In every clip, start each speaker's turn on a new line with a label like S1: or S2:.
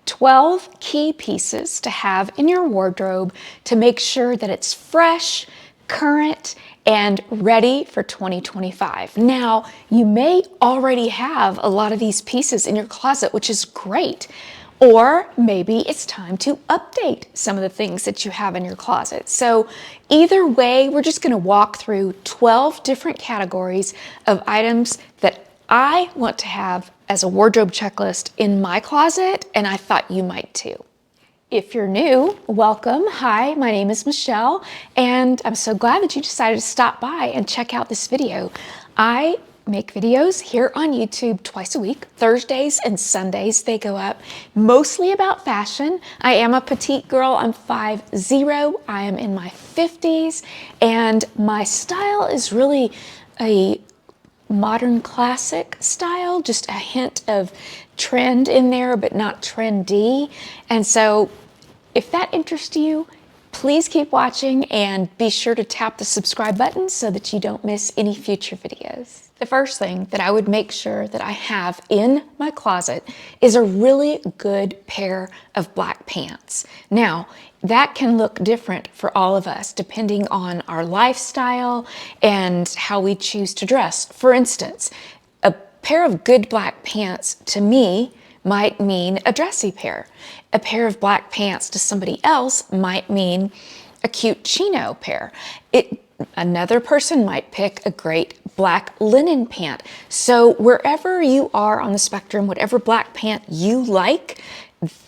S1: 12 key pieces to have in your wardrobe to make sure that it's fresh, current, and ready for 2025. Now, you may already have a lot of these pieces in your closet, which is great. Or maybe it's time to update some of the things that you have in your closet. So either way, we're just going to walk through 12 different categories of items that I want to have as a wardrobe checklist in my closet, and I thought you might too. If you're new, welcome. Hi, my name is Michelle, and I'm so glad that you decided to stop by and check out this video. I make videos here on YouTube twice a week, Thursdays and Sundays. They go up mostly about fashion. I am a petite girl. I'm 5'0". I am in my 50s, and my style is really a modern classic style, just a hint of trend in there, but not trendy. And so if that interests you, please keep watching and be sure to tap the subscribe button so that you don't miss any future videos. The first thing that I would make sure that I have in my closet is a really good pair of black pants. Now, that can look different for all of us depending on our lifestyle and how we choose to dress. For instance, a pair of good black pants to me might mean a dressy pair. A pair of black pants to somebody else might mean a cute chino pair. Another person might pick a great black linen pant. So wherever you are on the spectrum, whatever black pant you like,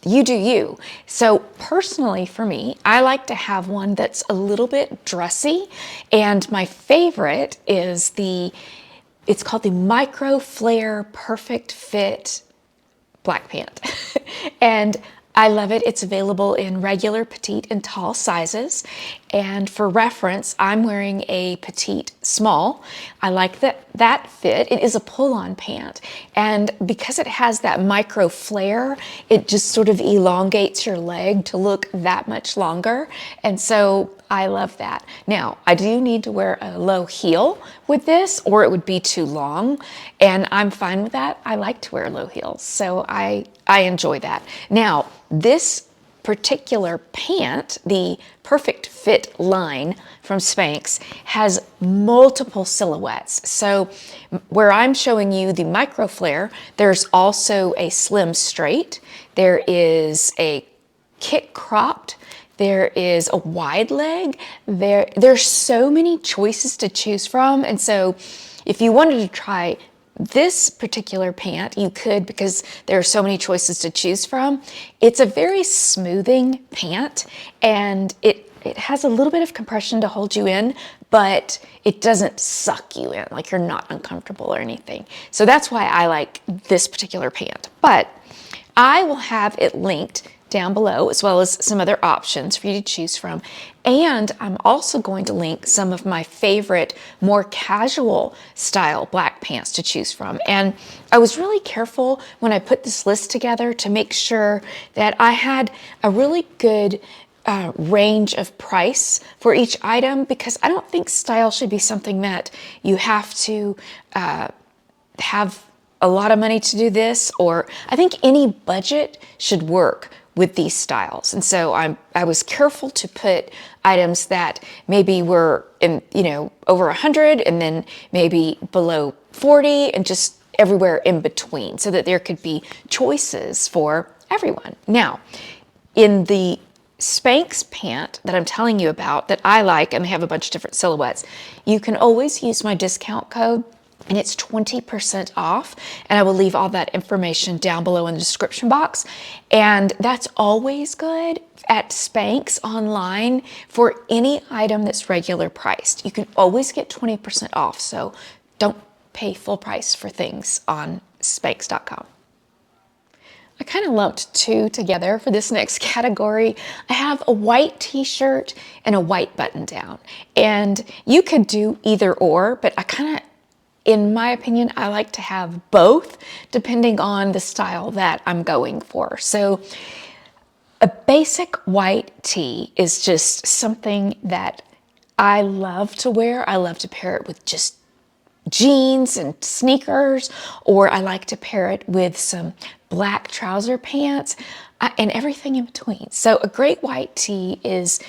S1: you do you. So personally for me, I like to have one that's a little bit dressy, and my favorite is it's called the Micro Flare Perfect Fit black pant. And I love it. It's available in regular, petite, and tall sizes. And for reference, I'm wearing a petite small. I like that fit. It is a pull-on pant. And because it has that micro flare, it just sort of elongates your leg to look that much longer. And so I love that. Now, I do need to wear a low heel with this, or it would be too long. And I'm fine with that. I like to wear low heels, so I enjoy that. Now, this particular pant, the Perfect Fit line from Spanx, has multiple silhouettes. So where I'm showing you the micro flare, there's also a slim straight, there is a kick cropped, there is a wide leg, there's so many choices to choose from. And so if you wanted to try this particular pant, you could, because there are so many choices to choose from. It's a very smoothing pant, and it has a little bit of compression to hold you in, but it doesn't suck you in, like you're not uncomfortable or anything. So that's why I like this particular pant. But I will have it linked down below, as well as some other options for you to choose from. And I'm also going to link some of my favorite, more casual style black pants to choose from. And I was really careful when I put this list together to make sure that I had a really good range of price for each item, because I don't think style should be something that you have to have a lot of money to do this, or I think any budget should work with these styles. And so I was careful to put items that maybe were in, over 100, and then maybe below 40, and just everywhere in between, so that there could be choices for everyone. Now, in the Spanx pant that I'm telling you about that I like, and they have a bunch of different silhouettes, you can always use my discount code, and it's 20% off, and I will leave all that information down below in the description box. And that's always good at Spanx online for any item that's regular priced. You can always get 20% off, so don't pay full price for things on Spanx.com. I kind of lumped two together for this next category. I have a white t-shirt and a white button down, and you could do either or, but in my opinion, I like to have both depending on the style that I'm going for. So a basic white tee is just something that I love to wear. I love to pair it with just jeans and sneakers, or I like to pair it with some black trouser pants and everything in between. So a great white tee is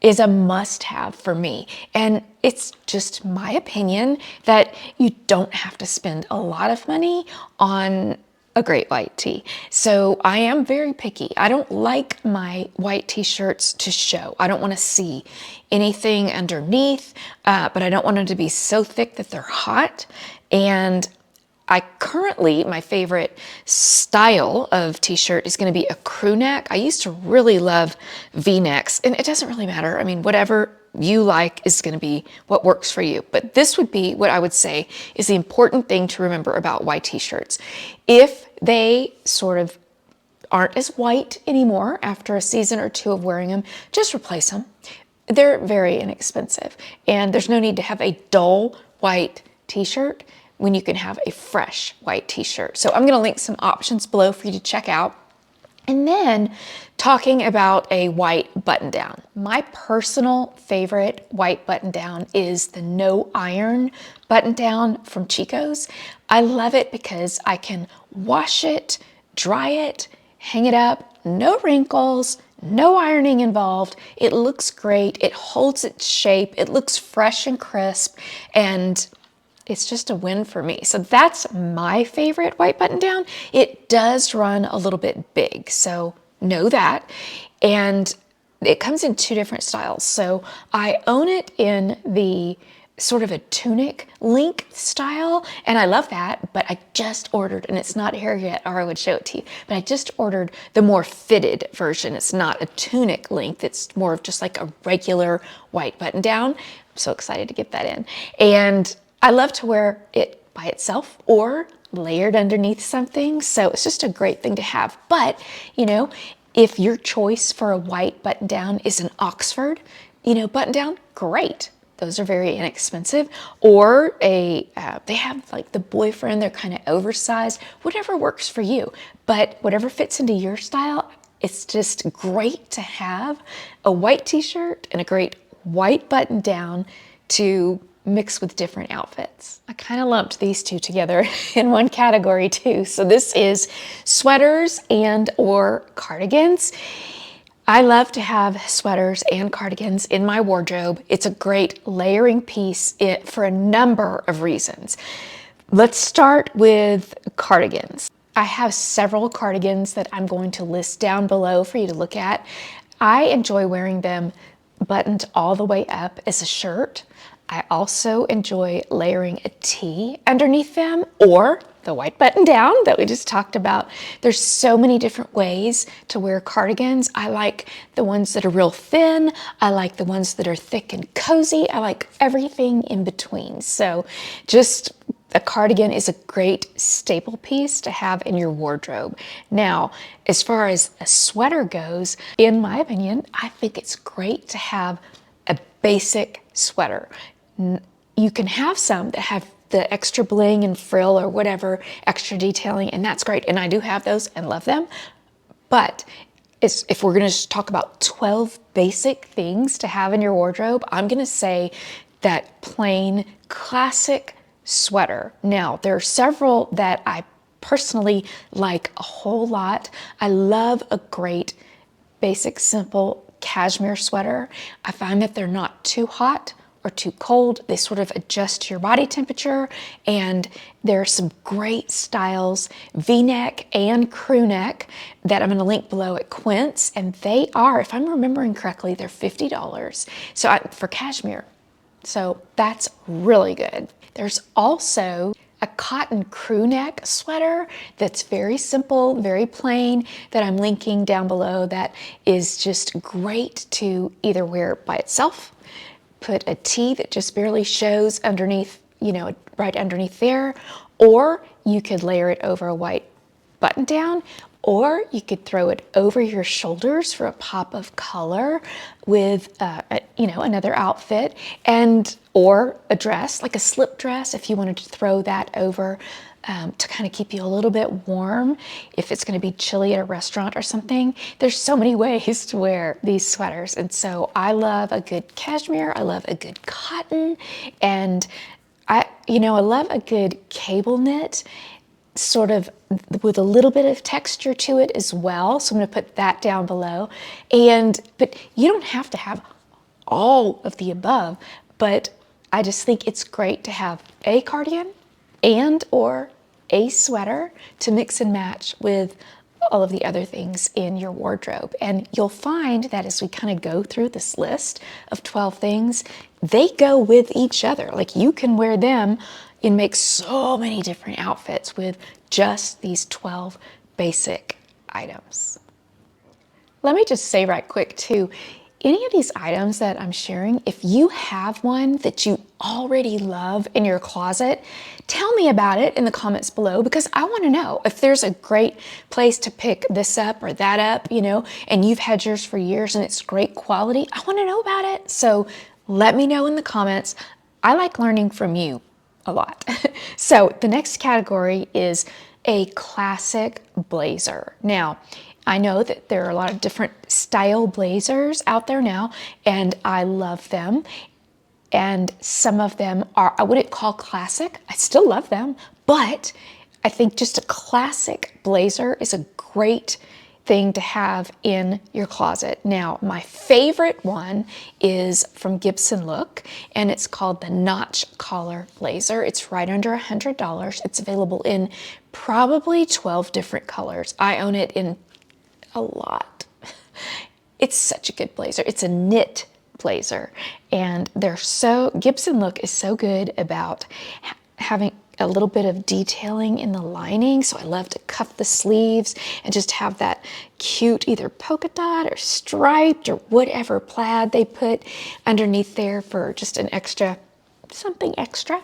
S1: a must-have for me. And it's just my opinion that you don't have to spend a lot of money on a great white tee. So I am very picky. I don't like my white t-shirts to show. I don't want to see anything underneath, but I don't want them to be so thick that they're hot. And my favorite style of t-shirt is going to be a crew neck. I used to really love V-necks, and it doesn't really matter. I mean, whatever you like is going to be what works for you. But this would be what I would say is the important thing to remember about white t-shirts. If they sort of aren't as white anymore after a season or two of wearing them, just replace them. They're very inexpensive, and there's no need to have a dull white t-shirt when you can have a fresh white t-shirt. So I'm gonna link some options below for you to check out. And then talking about a white button down. My personal favorite white button down is the no iron button down from Chico's. I love it because I can wash it, dry it, hang it up, no wrinkles, no ironing involved. It looks great. It holds its shape. It looks fresh and crisp, and it's just a win for me. So that's my favorite white button down. It does run a little bit big, so know that. And it comes in two different styles. So I own it in the sort of a tunic length style, and I love that, but I just ordered, and it's not here yet, or I would show it to you, but I just ordered the more fitted version. It's not a tunic length, it's more of just like a regular white button down. I'm so excited to get that in. And I love to wear it by itself or layered underneath something. So it's just a great thing to have. But, you know, if your choice for a white button down is an Oxford, button down, great. Those are very inexpensive. Or they have like the boyfriend, they're kind of oversized, whatever works for you. But whatever fits into your style, it's just great to have a white t-shirt and a great white button down to mix with different outfits. I kind of lumped these two together in one category too. So this is sweaters and or cardigans. I love to have sweaters and cardigans in my wardrobe. It's a great layering piece for a number of reasons. Let's start with cardigans. I have several cardigans that I'm going to list down below for you to look at. I enjoy wearing them buttoned all the way up as a shirt. I also enjoy layering a tee underneath them or the white button down that we just talked about. There's so many different ways to wear cardigans. I like the ones that are real thin. I like the ones that are thick and cozy. I like everything in between. So just a cardigan is a great staple piece to have in your wardrobe. Now, as far as a sweater goes, in my opinion, I think it's great to have a basic sweater. You can have some that have the extra bling and frill or whatever, extra detailing, and that's great. And I do have those and love them. But if we're gonna just talk about 12 basic things to have in your wardrobe, I'm gonna say that plain classic sweater. Now, there are several that I personally like a whole lot. I love a great basic, simple cashmere sweater. I find that they're not too hot or too cold. They sort of adjust to your body temperature, and there are some great styles, V-neck and crew neck, that I'm gonna link below at Quince, and they are, if I'm remembering correctly, they're $50 for cashmere. So that's really good. There's also a cotton crew neck sweater that's very simple, very plain, that I'm linking down below, that is just great to either wear by itself, put a tee that just barely shows underneath, right underneath there, or you could layer it over a white button down, or you could throw it over your shoulders for a pop of color with, another outfit, or a dress, like a slip dress, if you wanted to throw that over to kind of keep you a little bit warm if it's going to be chilly at a restaurant or something. There's so many ways to wear these sweaters, and so I love a good cashmere, I love a good cotton, and I love a good cable knit, sort of with a little bit of texture to it as well. So I'm going to put that down below. But you don't have to have all of the above, but I just think it's great to have a cardigan and or a sweater to mix and match with all of the other things in your wardrobe. And you'll find that as we kind of go through this list of 12 things, they go with each other. Like you can wear them and make so many different outfits with just these 12 basic items. Let me just say right quick too, any of these items that I'm sharing, if you have one that you already love in your closet, tell me about it in the comments below, because I want to know if there's a great place to pick this up or that up, and you've had yours for years and it's great quality. I want to know about it. So let me know in the comments. I like learning from you a lot. So the next category is a classic blazer. Now, I know that there are a lot of different style blazers out there now, and I love them. And some of them I wouldn't call classic. I still love them, but I think just a classic blazer is a great thing to have in your closet. Now, my favorite one is from Gibson Look, and it's called the Notch Collar Blazer. It's right under $100. It's available in probably 12 different colors. I own it in a lot. It's such a good blazer. It's a knit blazer, and Gibson Look is so good about having a little bit of detailing in the lining. So I love to cuff the sleeves and just have that cute either polka dot or striped or whatever plaid they put underneath there for just something extra.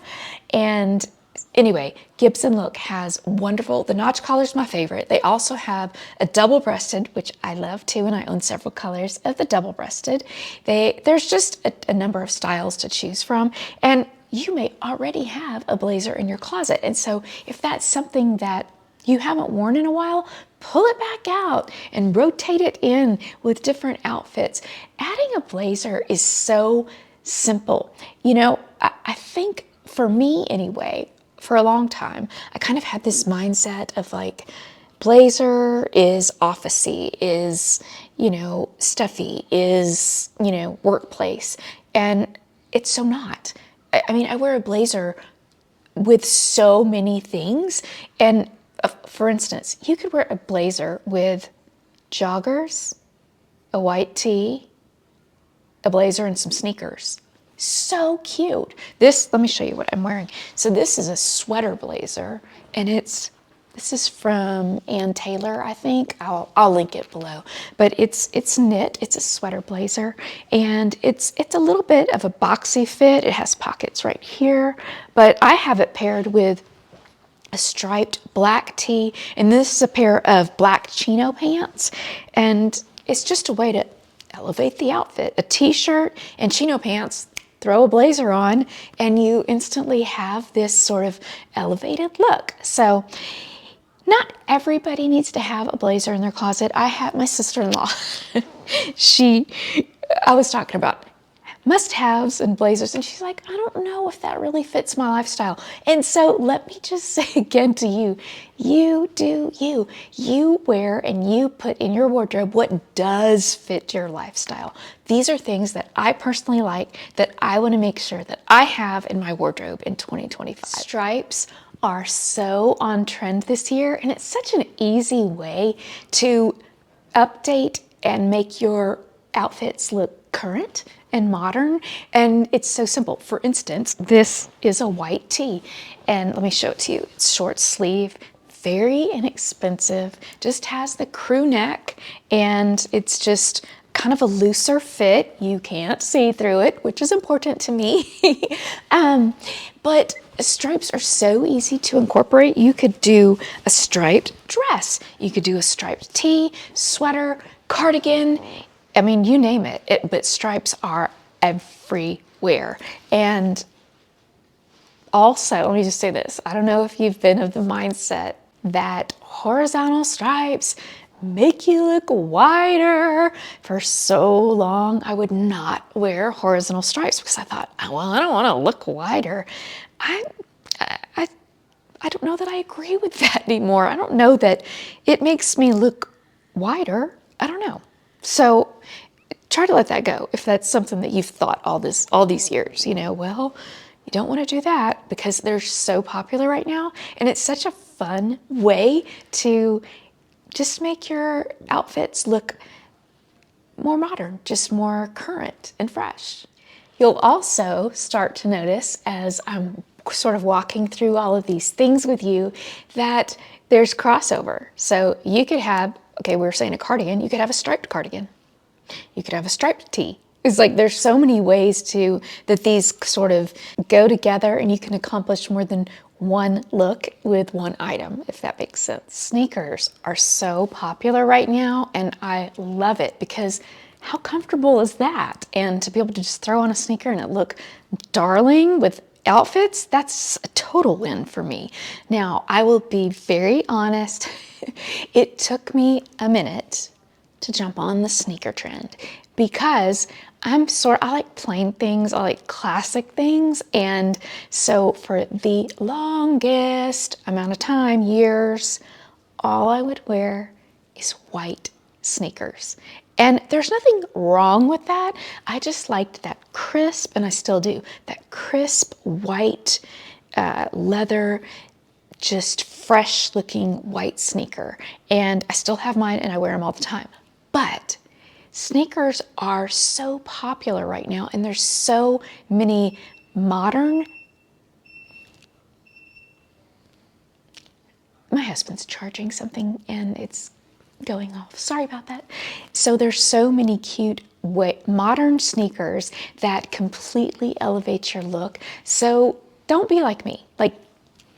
S1: And anyway, Gibson Look has the notch collar is my favorite. They also have a double-breasted, which I love too, and I own several colors of the double-breasted. There's just a number of styles to choose from, and you may already have a blazer in your closet. And so if that's something that you haven't worn in a while, pull it back out and rotate it in with different outfits. Adding a blazer is so simple. I think for me anyway, for a long time, I kind of had this mindset of like, blazer is officey, is, stuffy, is, workplace. And it's so not. I mean, I wear a blazer with so many things. And for instance, you could wear a blazer with joggers, a white tee, a blazer, and some sneakers. So cute. Let me show you what I'm wearing. So this is a sweater blazer, and this is from Ann Taylor, I think. I'll link it below. But it's knit. It's a sweater blazer, and it's a little bit of a boxy fit. It has pockets right here, but I have it paired with a striped black tee, and this is a pair of black chino pants, and it's just a way to elevate the outfit. A t-shirt and chino pants, throw a blazer on, and you instantly have this sort of elevated look. So not everybody needs to have a blazer in their closet. I have my sister-in-law. I was talking about must-haves and blazers, and she's like, I don't know if that really fits my lifestyle. And so let me just say again to you, you do you. You wear and you put in your wardrobe what does fit your lifestyle. These are things that I personally like, that I want to make sure that I have in my wardrobe in 2025. Stripes are so on trend this year, and it's such an easy way to update and make your outfits look current and modern, and it's so simple. For instance, this is a white tee, and let me show it to you. It's short sleeve, very inexpensive, just has the crew neck, and it's just kind of a looser fit. You can't see through it, which is important to me. But stripes are so easy to incorporate. You could do a striped dress. You could do a striped tee, sweater, cardigan. I mean, you name it. But stripes are everywhere. And also, let me just say this. I don't know if you've been of the mindset that horizontal stripes make you look wider. For so long, I would not wear horizontal stripes because I thought, oh, well, I don't want to look wider. I don't know that I agree with that anymore. I don't know that it makes me look wider. I don't know. So try to let that go if that's something that you've thought all these years. Well, you don't want to do that because they're so popular right now, and it's such a fun way to just make your outfits look more modern, just more current and fresh. You'll also start to notice as I'm sort of walking through all of these things with you that there's crossover. So you could have, okay, we were saying a cardigan, you could have a striped cardigan. You could have a striped tee. It's like there's so many ways that these sort of go together, and you can accomplish more than one look with one item, if that makes sense. Sneakers are so popular right now, and I love it because how comfortable is that? And to be able to just throw on a sneaker and it look darling with outfits, that's a total win for me. Now, I will be very honest, it took me a minute to jump on the sneaker trend because I like plain things, I like classic things, and so for the longest amount of time, years, all I would wear is white sneakers. And there's nothing wrong with that. I just liked that crisp, and I still do, that crisp white leather, just fresh looking white sneaker. And I still have mine and I wear them all the time. But sneakers are so popular right now, and there's so many modern. My husband's charging something and it's going off. Sorry about that. So there's so many cute modern sneakers that completely elevate your look. So don't be like me. Like,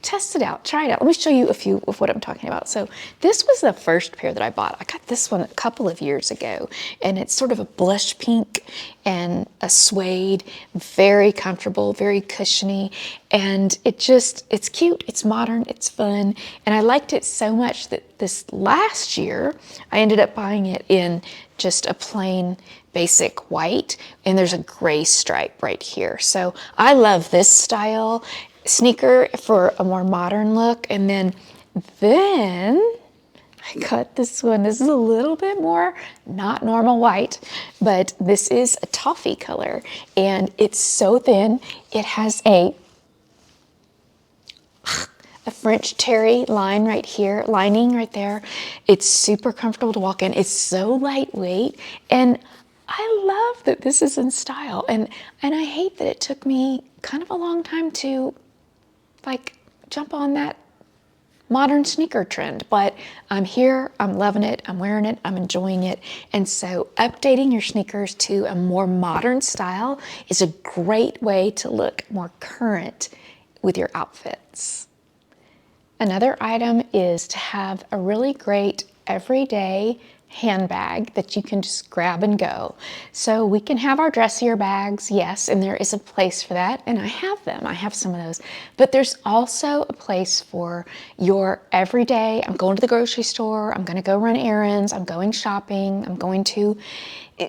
S1: test it out, try it out. Let me show you a few of what I'm talking about. So this was the first pair that I bought. I got this one a couple of years ago, and it's sort of a blush pink and a suede, very comfortable, very cushiony, and it's cute, it's modern, it's fun, and I liked it so much that this last year, I ended up buying it in just a plain basic white, and there's a gray stripe right here. So I love this style sneaker for a more modern look. And then I got this one. This is a little bit more not normal white, but this is a toffee color, and it's so thin. It has a French terry lining right there. It's super comfortable to walk in. It's so lightweight, and I love that this is in style. And I hate that it took me kind of a long time to jump on that modern sneaker trend, but I'm here, I'm loving it, I'm wearing it, I'm enjoying it. And so updating your sneakers to a more modern style is a great way to look more current with your outfits. Another item is to have a really great everyday handbag that you can just grab and go. So we can have our dressier bags, yes, and there is a place for that, and I have them. I have some of those. But there's also a place for your everyday, I'm going to the grocery store, I'm going to go run errands, I'm going shopping, I'm going to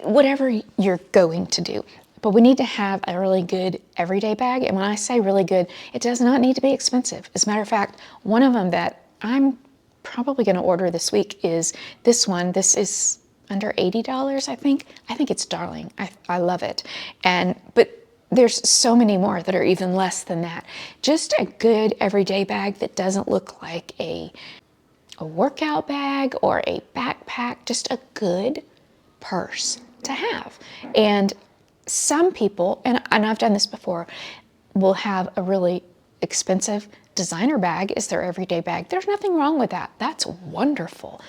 S1: whatever you're going to do. But we need to have a really good everyday bag. And when I say really good, it does not need to be expensive. As a matter of fact, one of them that I'm probably going to order this week is this one. This is under $80, I think. I think it's darling. I love it. But there's so many more that are even less than that. Just a good everyday bag that doesn't look like a workout bag or a backpack, just a good purse to have. And some people, and I've done this before, will have a really expensive designer bag as their everyday bag. There's nothing wrong with that. That's wonderful.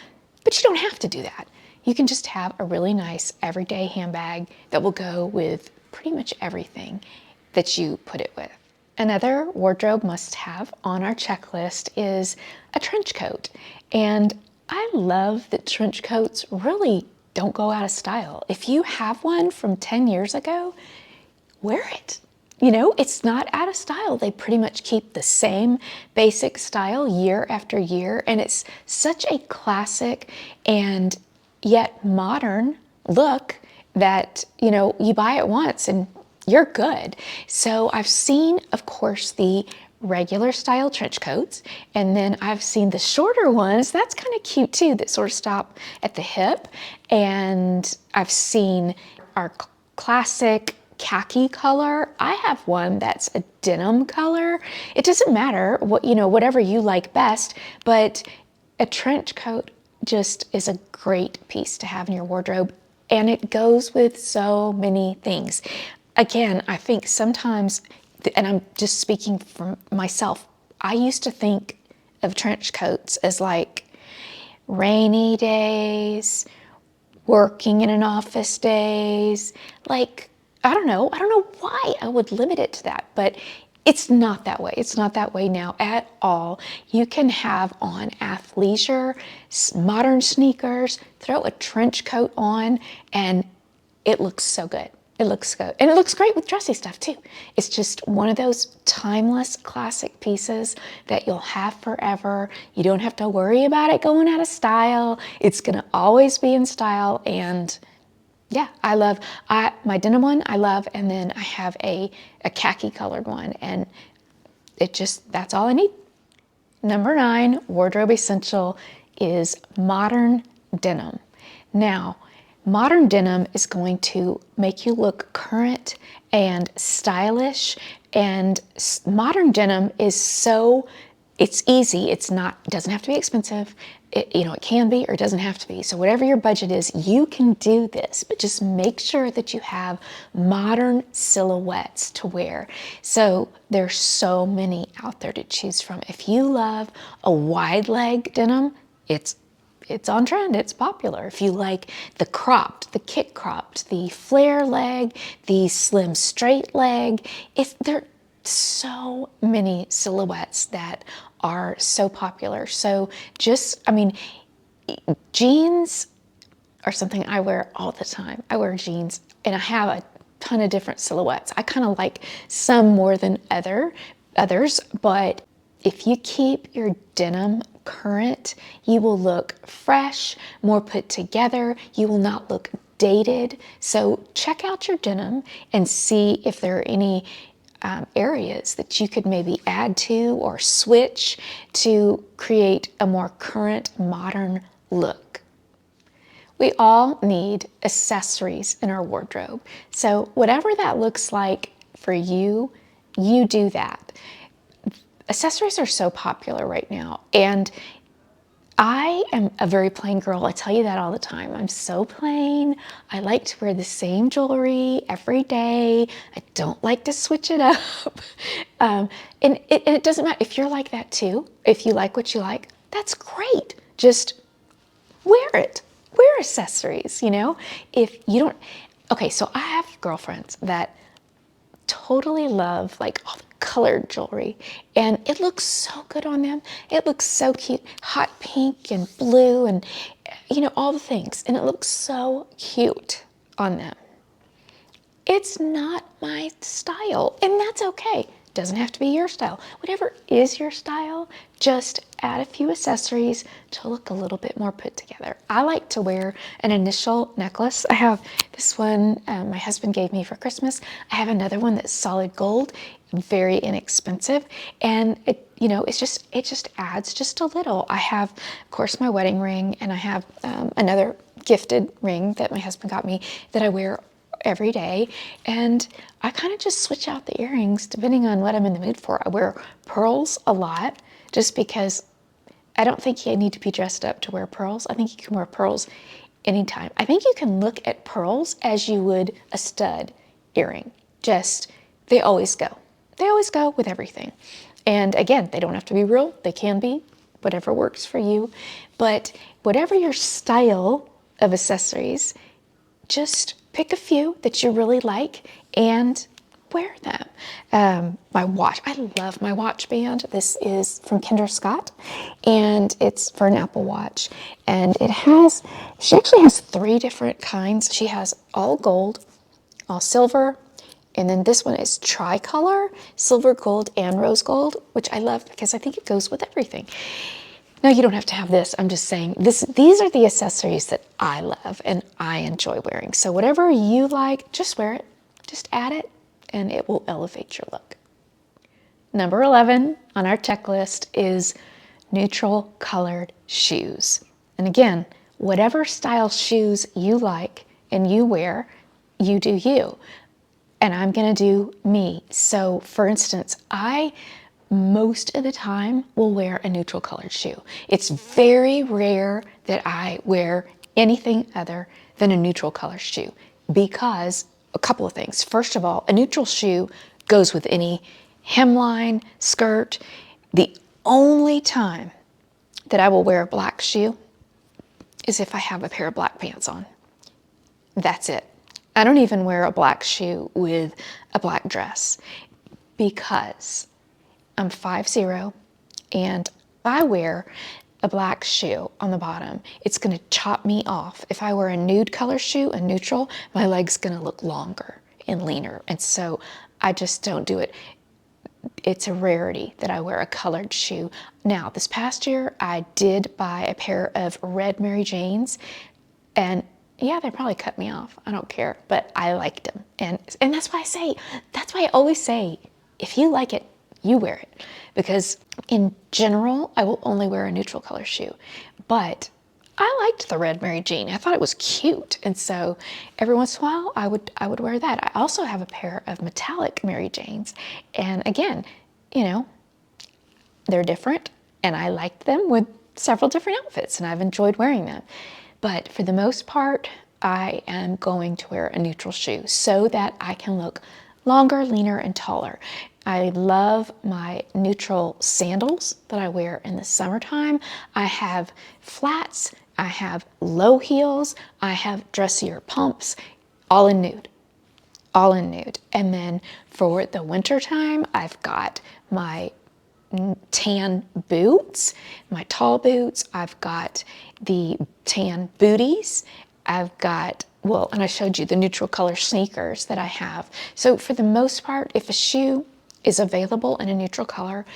S1: But you don't have to do that. You can just have a really nice everyday handbag that will go with pretty much everything that you put it with. Another wardrobe must-have on our checklist is a trench coat. And I love that trench coats really don't go out of style. If you have one from 10 years ago, wear it. you know, it's not out of style. They pretty much keep the same basic style year after year. And it's such a classic and yet modern look that, you know, you buy it once and you're good. So I've seen, of course, the regular style trench coats, and then I've seen the shorter ones. That's kind of cute too, that sort of stop at the hip. And I've seen our classic khaki color. I have one that's a denim color. It doesn't matter what, you know, whatever you like best, but a trench coat just is a great piece to have in your wardrobe, and it goes with so many things. Again, I think sometimes, and I'm just speaking from myself, I used to think of trench coats as like rainy days, working in an office days, like, I don't know why I would limit it to that, but it's not that way. It's not that way now at all. You can have on athleisure, modern sneakers, throw a trench coat on, and it looks so good. It looks good. And it looks great with dressy stuff too. It's just one of those timeless classic pieces that you'll have forever. You don't have to worry about it going out of style. It's gonna always be in style. And yeah, I love my denim one, I love, and then I have a khaki colored one, and that's all I need. Number 9 wardrobe essential is modern denim. Now, modern denim is going to make you look current and stylish, and modern denim is it's easy. It doesn't have to be expensive. It can be, or it doesn't have to be. So whatever your budget is, you can do this, but just make sure that you have modern silhouettes to wear. So there's so many out there to choose from. If you love a wide leg denim, it's on trend, it's popular. If you like the cropped, the kick cropped, the flare leg, the slim straight leg, there are so many silhouettes that are so popular. So jeans are something I wear all the time. I wear jeans and I have a ton of different silhouettes. I kind of like some more than others, but if you keep your denim current, you will look fresh, more put together. You will not look dated. So check out your denim and see if there are any areas that you could maybe add to or switch to create a more current, modern look. We all need accessories in our wardrobe. So whatever that looks like for you, you do that. Accessories are so popular right now, and I am a very plain girl. I tell you that all the time. I'm so plain. I like to wear the same jewelry every day. I don't like to switch it up. And it doesn't matter if you're like that too. If you like what you like, that's great. Just wear it. Wear accessories, you know? If you don't, okay, so I have girlfriends that totally love like all the colored jewelry, and it looks so good on them. It looks so cute, hot pink and blue and all the things, and it looks so cute on them. It's not my style, and that's okay. Doesn't have to be your style. Whatever is your style, just add a few accessories to look a little bit more put together. I like to wear an initial necklace. I have this one my husband gave me for Christmas. I have another one that's solid gold, very inexpensive, and it just adds just a little. I have, of course, my wedding ring, and I have another gifted ring that my husband got me that I wear every day, and I kind of just switch out the earrings depending on what I'm in the mood for. I wear pearls a lot just because I don't think you need to be dressed up to wear pearls. I think you can wear pearls anytime. I think you can look at pearls as you would a stud earring. They always go. They always go with everything. And again, they don't have to be real. They can be, whatever works for you. But whatever your style of accessories, just pick a few that you really like and wear them. My watch, I love my watch band. This is from Kendra Scott, and it's for an Apple Watch. And she actually has 3 different kinds. She has all gold, all silver, And then this one is tricolor, silver gold and rose gold, which I love because I think it goes with everything. Now, you don't have to have this. I'm just saying these are the accessories that I love and I enjoy wearing. So whatever you like, just wear it. Just add it and it will elevate your look. Number 11 on our checklist is neutral colored shoes. And again, whatever style shoes you like and you wear, you do you. And I'm gonna do me. So for instance, I most of the time will wear a neutral colored shoe. It's very rare that I wear anything other than a neutral colored shoe because a couple of things. First of all, a neutral shoe goes with any hemline, skirt. The only time that I will wear a black shoe is if I have a pair of black pants on. That's it. I don't even wear a black shoe with a black dress because I'm 5'0", and if I wear a black shoe on the bottom, it's gonna chop me off. If I wear a nude color shoe, a neutral, my leg's gonna look longer and leaner. And so I just don't do it. It's a rarity that I wear a colored shoe. Now, this past year, I did buy a pair of red Mary Janes, and yeah, they probably cut me off. I don't care, but I liked them. And that's why I always say, if you like it, you wear it. Because in general, I will only wear a neutral color shoe. But I liked the red Mary Jane. I thought it was cute. And so every once in a while, I would wear that. I also have a pair of metallic Mary Janes. And again, you know, they're different. And I liked them with several different outfits. And I've enjoyed wearing them. But for the most part, I am going to wear a neutral shoe so that I can look longer, leaner, and taller. I love my neutral sandals that I wear in the summertime. I have flats, I have low heels, I have dressier pumps, all in nude. All in nude. And then for the winter time, I've got my tan boots, my tall boots. I've got the tan booties. I've got, well, and I showed you the neutral color sneakers that I have. So for the most part, if a shoe is available in a neutral color,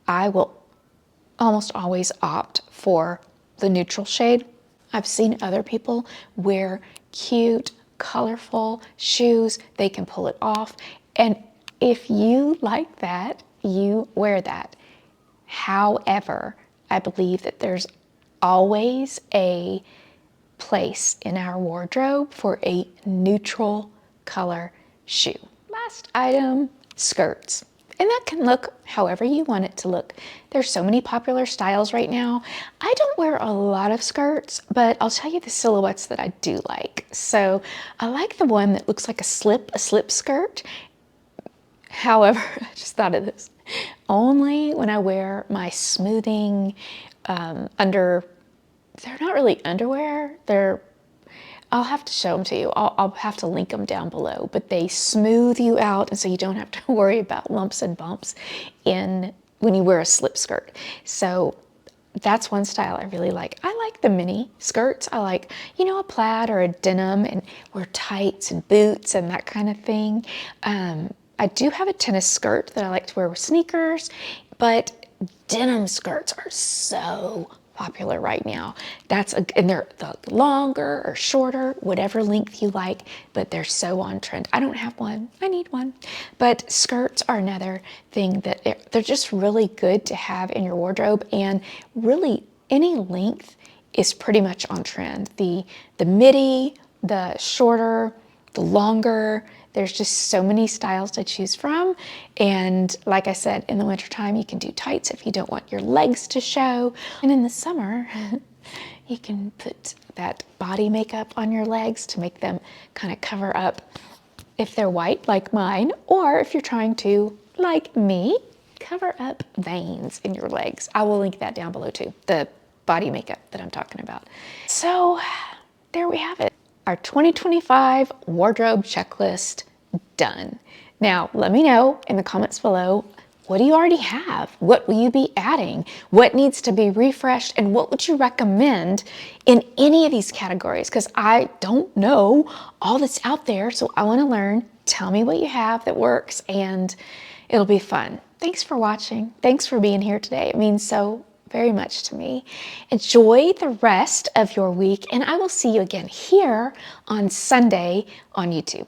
S1: I will almost always opt for the neutral shade. I've seen other people wear cute, colorful shoes. They can pull it off. And if you like that, you wear that. However, I believe that there's always a place in our wardrobe for a neutral color shoe. Last item, skirts. And that can look however you want it to look. There's so many popular styles right now. I don't wear a lot of skirts, but I'll tell you the silhouettes that I do like. So I like the one that looks like a slip skirt. However, I just thought of this. Only when I wear my smoothing they're not really underwear. I'll have to show them to you. I'll have to link them down below, but they smooth you out, and so you don't have to worry about lumps and bumps when you wear a slip skirt. So that's one style I really like. I like the mini skirts. I like, you know, a plaid or a denim, and wear tights and boots and that kind of thing. I do have a tennis skirt that I like to wear with sneakers, but denim skirts are so popular right now. And they're longer or shorter, whatever length you like, but they're so on trend. I don't have one, I need one. But skirts are another thing that they're just really good to have in your wardrobe, and really any length is pretty much on trend. The midi, the shorter, the longer, there's just so many styles to choose from. And like I said, in the wintertime, you can do tights if you don't want your legs to show. And in the summer, you can put that body makeup on your legs to make them kind of cover up if they're white like mine, or if you're trying to, like me, cover up veins in your legs. I will link that down below too, the body makeup that I'm talking about. So there we have it. Our 2025 wardrobe checklist done. Now, let me know in the comments below, what do you already have? What will you be adding? What needs to be refreshed? And what would you recommend in any of these categories? Because I don't know all that's out there, so I want to learn Tell me what you have that works, and it'll be fun. Thanks for watching. Thanks for being here today. It means so very much to me. Enjoy the rest of your week, and I will see you again here on Sunday on YouTube.